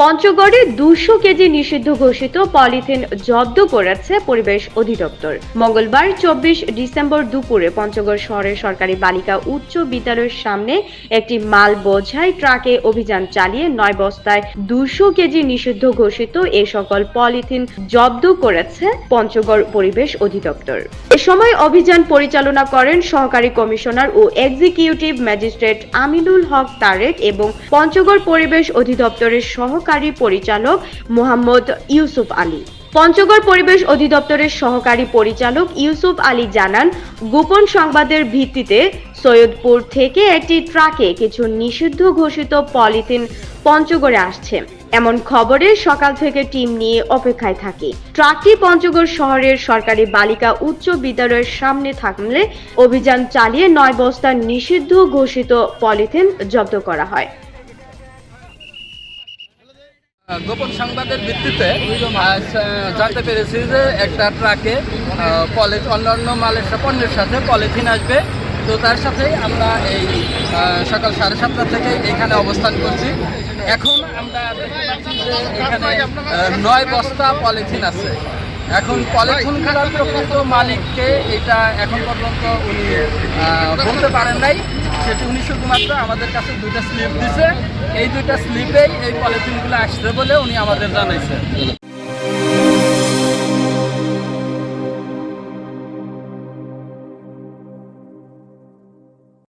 পঞ্চগড়ে 200 কেজি নিষিদ্ধ ঘোষিত পলিথিন জব্দ করেছে পরিবেশ অধিদপ্তর। মঙ্গলবার 24 ডিসেম্বর দুপুরে পঞ্চগড় শহরের সরকারি বালিকা উচ্চ বিদ্যালয়ের সামনে একটি মাল বোঝাই ট্রাকে অভিযান চালিয়ে 9 বস্তায় 200 কেজি নিষিদ্ধ ঘোষিত এ সকল পলিথিন জব্দ করেছে পঞ্চগড় পরিবেশ অধিদপ্তর। এ সময় অভিযান পরিচালনা করেন সহকারী কমিশনার ও এক্সিকিউটিভ ম্যাজিস্ট্রেট আমিনুল হক তারেক এবং পঞ্চগড় পরিবেশ অধিদপ্তরের সহকারী পরিচালক মোহাম্মদ ইউসুফ আলী। পঞ্চগড় পরিবেশ অধিদপ্তরের সহকারী পরিচালক ইউসুফ আলী জানান, গোপন সংবাদের ভিত্তিতে সৈয়দপুর থেকে একটি ট্রাকে কিছু নিষিদ্ধ ঘোষিত পলিথিন পঞ্চগড়ে আসছে এমন খবরে সকাল থেকে টিম নিয়ে অপেক্ষায় থাকি। ট্রাকটি পঞ্চগড় শহরের সরকারি বালিকা উচ্চ বিদ্যালয়ের সামনে থাকলে অভিযান চালিয়ে 9 বস্তা নিষিদ্ধ ঘোষিত পলিথিন জব্দ করা হয়। গোপন সংবাদের ভিত্তিতে জানতে পেরেছি যে একটা ট্রাকে অন্যান্য পণ্যের সাথে পলিথিন আসবে। তো তার সাথেই আমরা এই সকাল 7:30 থেকে এখানে অবস্থান করছি। এখন আমরা দেখতে পাচ্ছি যে এখানে 9 বস্তা পলিথিন আছে। এখন পলিথিনগুলোর প্রকৃত মালিককে এটা এখন পর্যন্ত উনি বলতে পারেন নাই। সেটি উনি শুধুমাত্র আমাদের কাছে 2টা স্লিপ দিছে। এই 2টা স্লিপেই এই পলিথিনগুলো আসছে বলে উনি আমাদের জানাইছে।